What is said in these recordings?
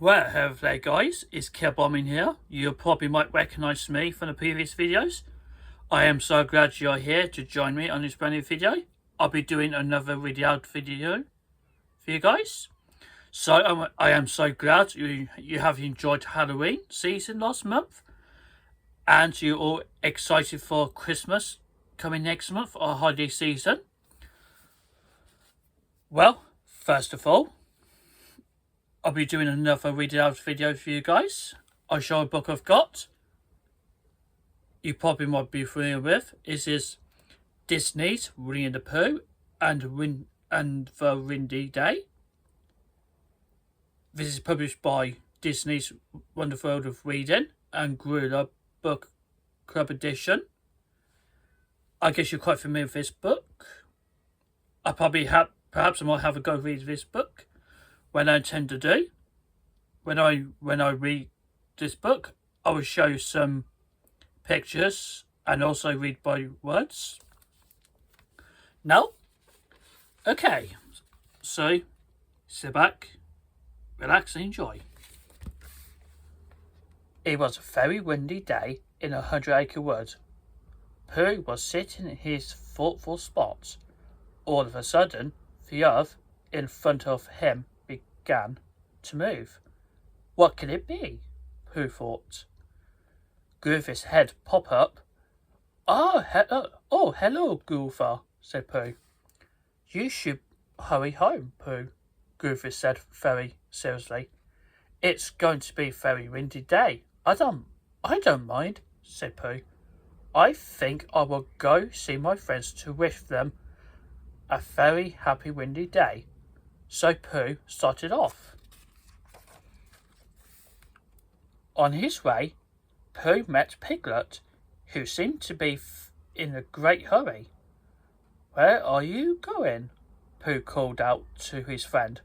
Well, hello there guys, it's Bombing here. You probably might recognise me from the previous videos. I am so glad you're here to join me on this brand new video. I'll be doing another read out video for you guys. So I am so glad you have enjoyed Halloween season last month. And you're all excited for Christmas coming next month, our holiday season. Well, first of all, I'll be doing another read out video for you guys. I'll show a book I've got. You probably might be familiar with. This is Disney's Winnie the Pooh and the Windy Day. This is published by Disney's Wonderful World of Reading and Grolier Book Club Edition. I guess you're quite familiar with this book. Perhaps I might have a go read this book. When I intend to do, when I read this book, I will show you some pictures and also read by words. Now, okay, so sit back, relax and enjoy. It was a very windy day in 100-acre wood. Pooh was sitting in his thoughtful spot. All of a sudden, the earth in front of him began to move. What could it be? Pooh thought. Goofy's head popped up. Hello, Gopher, said Pooh. You should hurry home, Pooh, Goofy said very seriously. It's going to be a very windy day. I don't mind, said Pooh. I think I will go see my friends to wish them a very happy windy day. So Pooh started off. On his way, Pooh met Piglet, who seemed to be in a great hurry. Where are you going? Pooh called out to his friend.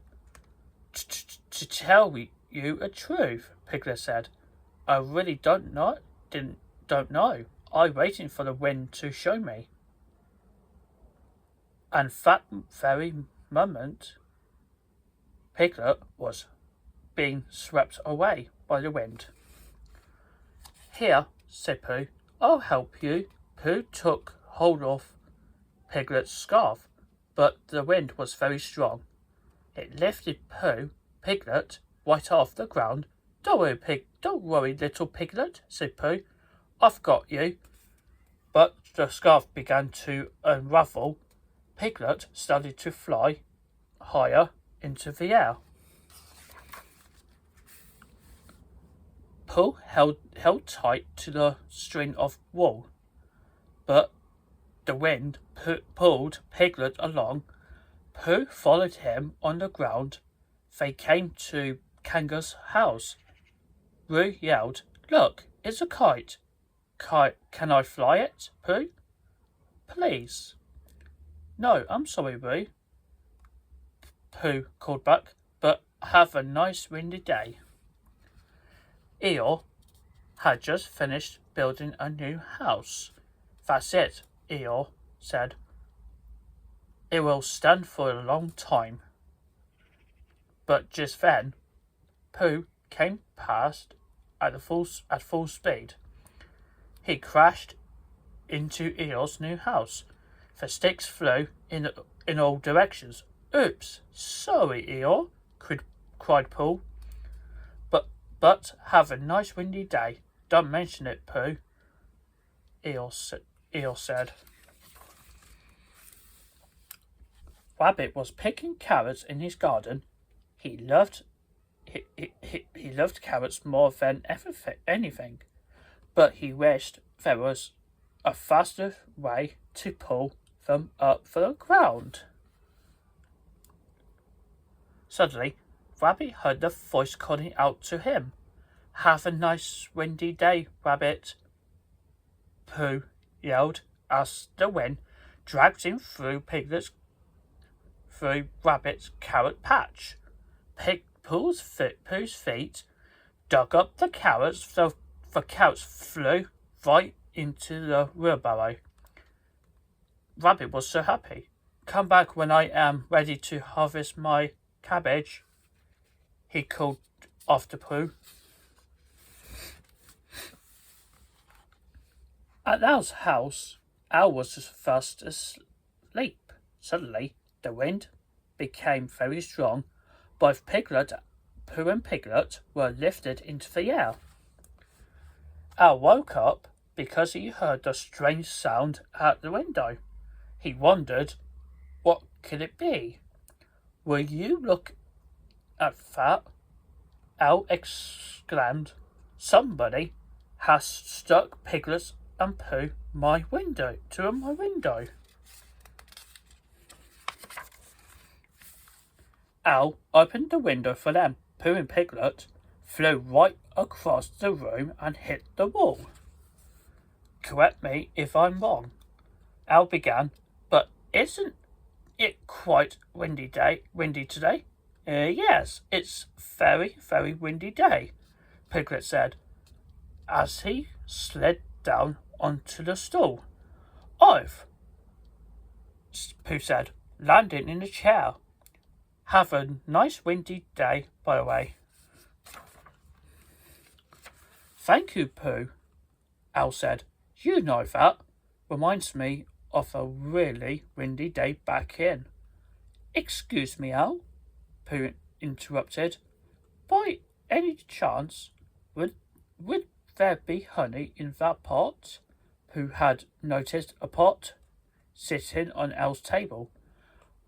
To tell you a truth, Piglet said. I really don't know. I'm waiting for the wind to show me. And that very moment, Piglet was being swept away by the wind. Here, said Pooh, I'll help you. Pooh took hold of Piglet's scarf, but the wind was very strong. It lifted Piglet, right off the ground. Don't worry, little Piglet, said Pooh. I've got you. But the scarf began to unravel. Piglet started to fly higher into the air. Pooh held tight to the string of wool, but the wind pulled Piglet along. Pooh followed him on the ground. They came to Kanga's house. Pooh yelled, Look, it's a kite. Can I fly it, Pooh? Please. No, I'm sorry, Pooh. Pooh called back, but have a nice windy day. Eeyore had just finished building a new house. That's it, Eeyore said. It will stand for a long time. But just then, Pooh came past at full speed. He crashed into Eeyore's new house. The sticks flew in all directions. Oops, sorry, Eeyore, cried Pooh. But have a nice windy day. Don't mention it, Pooh, Eeyore said. Rabbit was picking carrots in his garden. He loved carrots more than anything, but he wished there was a faster way to pull them up from the ground. Suddenly, Rabbit heard the voice calling out to him. Have a nice windy day, Rabbit, Pooh yelled as the wind dragged him through Rabbit's carrot patch. Pooh's feet dug up the carrots, so the carrots flew right into the wheelbarrow. Rabbit was so happy. Come back when I am ready to harvest my cabbage, he called after Pooh. At Al's house, Al was fast asleep. Suddenly, the wind became very strong. Both Pooh and Piglet were lifted into the air. Al woke up because he heard a strange sound at the window. He wondered, what could it be? Will you look at that? Al exclaimed. Somebody has stuck Piglet and Pooh to my window. Al opened the window for them. Pooh and Piglet flew right across the room and hit the wall. Correct me if I'm wrong, Al began, but isn't it quite windy today? Yes, it's very, very windy day, Piglet said, as he slid down onto the stool. I've, Pooh said, landing in a chair. Have a nice windy day, by the way. Thank you, Pooh, Al said. You know that reminds me of a really windy day back in. Excuse me, Al, Pooh interrupted. By any chance, would there be honey in that pot? Pooh had noticed a pot sitting on Al's table.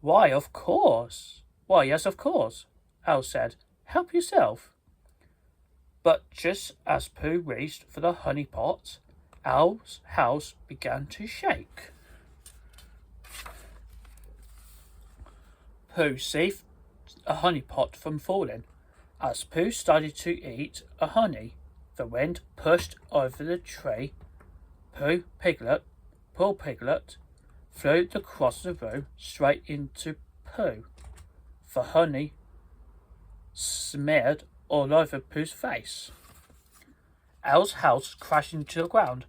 Why, of course. Why, yes, of course, Al said. Help yourself. But just as Pooh reached for the honey pot, Al's house began to shake. Pooh saved a honey pot from falling. As Pooh started to eat a honey, the wind pushed over the tree. Poor Piglet flew across the room straight into Pooh. The honey smeared all over Pooh's face. Al's house crashed into the ground.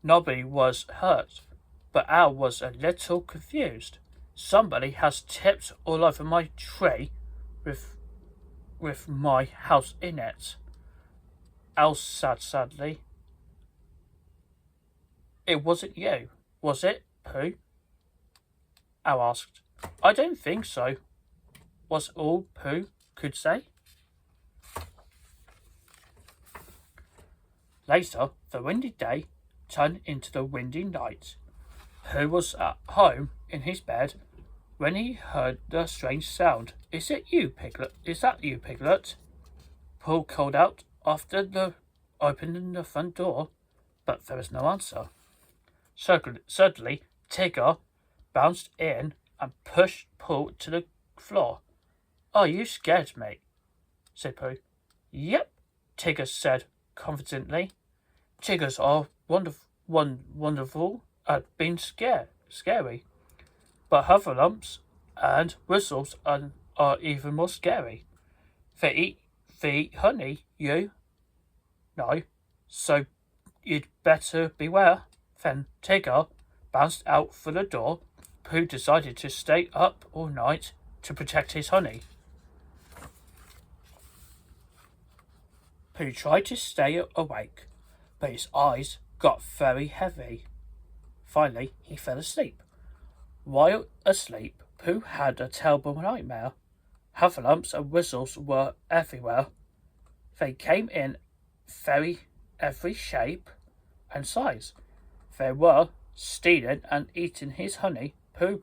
Nobody was hurt, but Al was a little confused. Somebody has tipped all over my tree with my house in it. Al said sadly. It wasn't you, was it, Pooh? Al asked. I don't think so, was all Pooh could say. Later, the windy day turned into the windy night. Pooh was at home in his bed when he heard the strange sound. Is that you, Piglet? Pooh called out after opening the front door, but there was no answer. Suddenly, Tigger bounced in and pushed Pooh to the floor. Are you scared, mate? Said Pooh. Yep, Tigger said confidently. Tiggers are wonderful at being scary, but hufferlumps and whistles are even more scary. They eat honey, you know, so you'd better beware. Then Tigger bounced out for the door. Pooh decided to stay up all night to protect his honey. Pooh tried to stay awake, but his eyes got very heavy. Finally, he fell asleep. While asleep, Pooh had a terrible nightmare. Hufferlumps and whistles were everywhere. They came in every shape and size. They were stealing and eating his honey. Pooh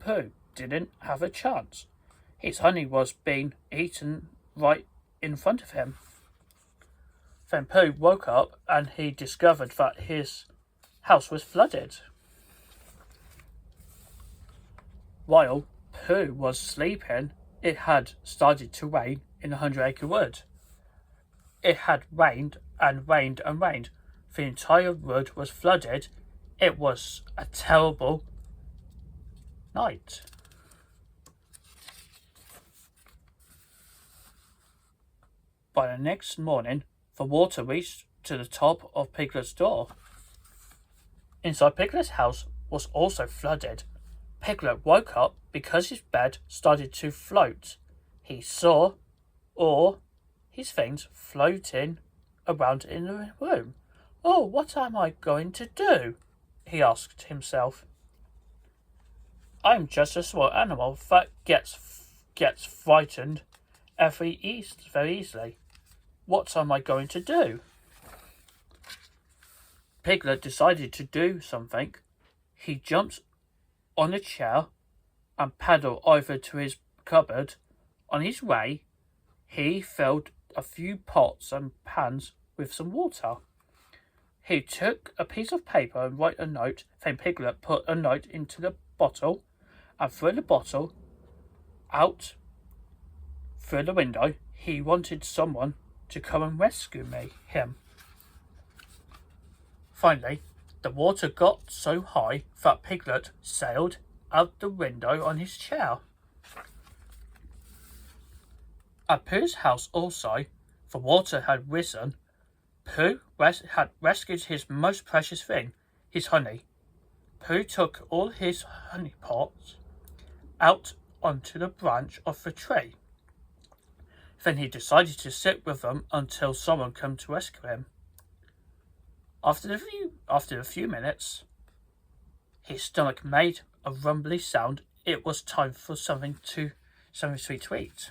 didn't have a chance. His honey was being eaten right in front of him. Then Pooh woke up and he discovered that his house was flooded. While Pooh was sleeping, it had started to rain in the 100-acre wood. It had rained and rained and rained. The entire wood was flooded. It was a terrible night. By the next morning, the water reached to the top of Piglet's door. Inside Piglet's house was also flooded. Piglet woke up because his bed started to float. He saw, or his things floating around in the room. Oh, what am I going to do? He asked himself. I'm just a small animal that gets frightened very easily. What am I going to do? Piglet decided to do something. He jumped on a chair and paddled over to his cupboard. On his way, he filled a few pots and pans with some water. He took a piece of paper and wrote a note. Then Piglet put a note into the bottle and threw the bottle out through the window. He wanted someone to come and rescue him. Finally, the water got so high that Piglet sailed out the window on his chair. At Pooh's house also, the water had risen. Pooh had rescued his most precious thing, his honey. Pooh took all his honey pots out onto the branch of the tree. Then he decided to sit with them until someone came to rescue him. After a few minutes, his stomach made a rumbly sound. It was time for something sweet to eat.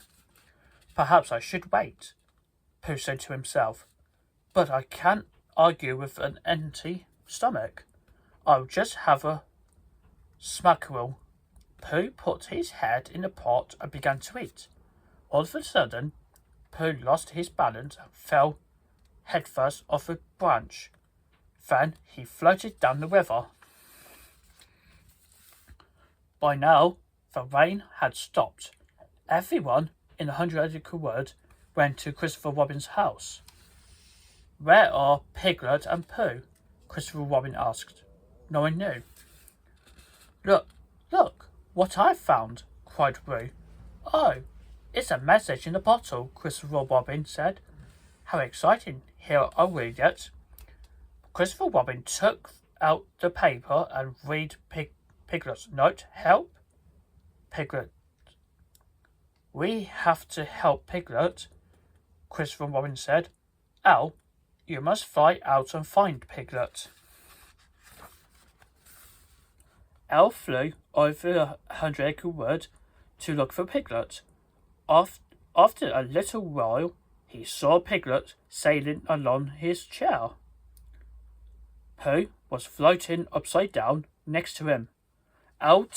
Perhaps I should wait, Pooh said to himself. But I can't argue with an empty stomach. I'll just have a smackerel. Pooh put his head in the pot and began to eat. All of a sudden, Pooh lost his balance and fell headfirst off a branch. Then he floated down the river. By now, the rain had stopped. Everyone in the 100-acre wood went to Christopher Robin's house. Where are Piglet and Pooh? Christopher Robin asked. No one knew. Look, what I've found, cried Pooh. Oh, it's a message in a bottle, Christopher Robin said. How exciting. Here, I'll read it. Christopher Robin took out the paper and read Piglet's note. Help? Piglet. We have to help Piglet, Christopher Robin said. Al, you must fly out and find Piglet. Al flew over 100-acre wood to look for Piglet. After a little while, he saw Piglet sailing along his chair. Pooh was floating upside down next to him. Al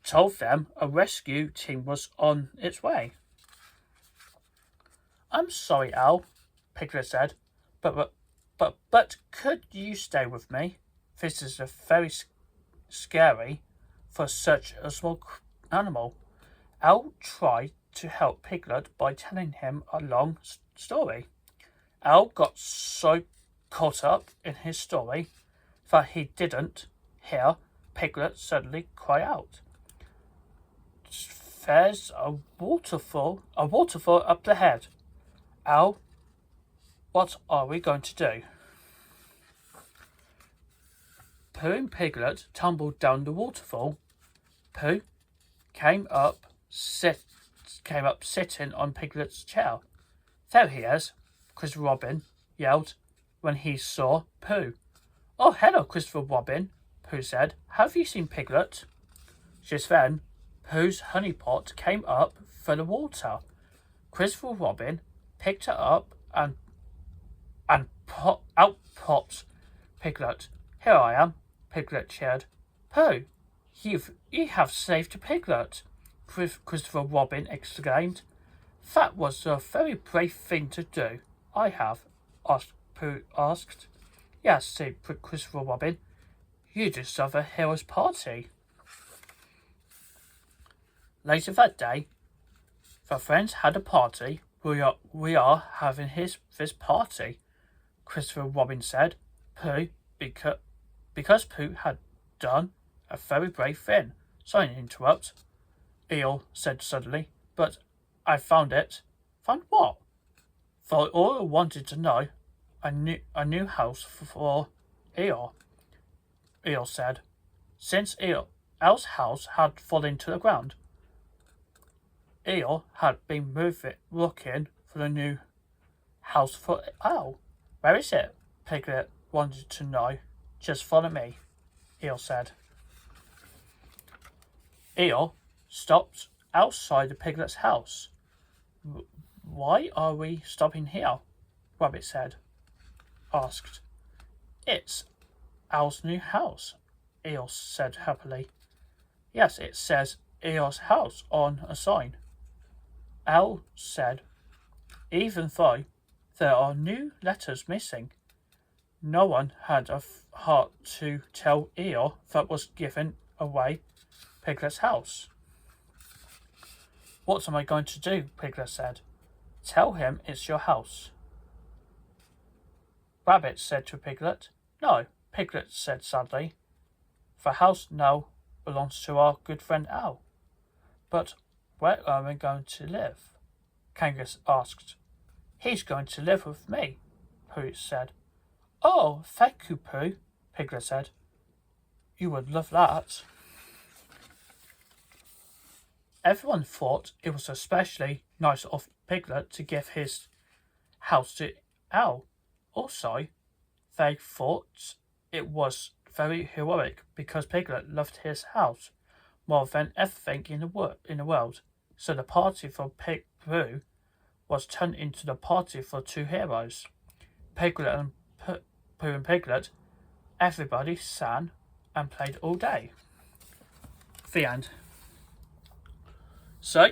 told them a rescue team was on its way. I'm sorry, Al, Piglet said, but could you stay with me? This is very scary for such a small animal. Al tried to help Piglet by telling him a long story. Al got so caught up in his story that he didn't hear Piglet suddenly cry out. There's a waterfall up ahead. Al, what are we going to do? Pooh and Piglet tumbled down the waterfall. Pooh came up sitting on Piglet's chair. There he is, Christopher Robin yelled when he saw Pooh. Oh, hello, Christopher Robin, Pooh said. Have you seen Piglet? Just then, Pooh's honey pot came up for the water. Christopher Robin picked it up and out popped Piglet. Here I am, Piglet cheered. Pooh, you have saved Piglet, Christopher Robin exclaimed. That was a very brave thing to do. I have, Pooh asked. Yes, said Christopher Robin. You deserve a hero's party. Later that day, the friends had a party. We are having this party, Christopher Robin said. Pooh, because Pooh had done a very brave thing. Sorry to interrupt, Eeyore said suddenly, but I found it. Found what? For all I wanted to know, a new house for Eeyore, Eeyore said. Since Eeyore's house had fallen to the ground, Eeyore had been looking for a new house for Owl. Where is it? Piglet wanted to know. Just follow me, Eeyore said. Eeyore stopped outside the Piglet's house. Why are we stopping here? Rabbit asked. It's Owl's new house, Eeyore said happily. Yes, it says Eeyore's house on a sign. Owl said, even though there are new letters missing, no one had a heart to tell Eeyore that was giving away Piglet's house. What am I going to do? Piglet said. Tell him it's your house. Rabbit said to Piglet. No, Piglet said sadly. The house now belongs to our good friend Owl. But where are we going to live? Kanga asked. He's going to live with me, Pooh said. Oh, thank you, Pooh, Piglet said. You would love that. Everyone thought it was especially nice of Piglet to give his house to Owl. Also, they thought it was very heroic because Piglet loved his house more than everything in the world. So the party for Pooh was turned into the party for two heroes. Piglet and Pooh and Piglet, everybody sang and played all day. The end. So,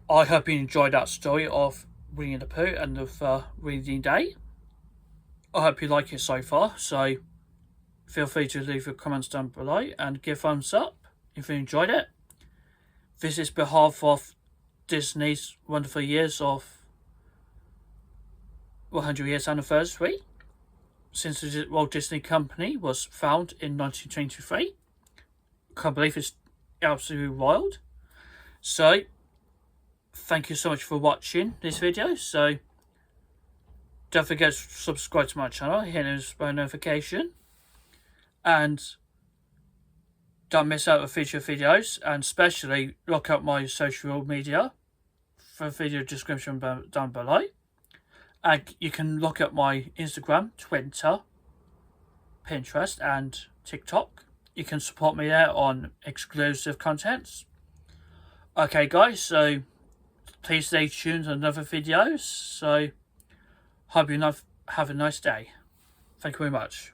I hope you enjoyed that story of Winnie the Pooh and of reading day. I hope you like it so far, so feel free to leave your comments down below and give thumbs up if you enjoyed it. This is behalf of Disney's wonderful years of 100 years anniversary since the Walt Disney Company was founded in 1923. Can't believe it's absolutely wild. So thank you so much for watching this video. So don't forget to subscribe to my channel, hit the bell notification, and don't miss out on future videos, and especially look up my social media for video description down below. And you can look at my Instagram, Twitter, Pinterest and TikTok. You can support me there on exclusive contents. Okay guys, so please stay tuned on other videos. So hope you have a nice day. Thank you very much.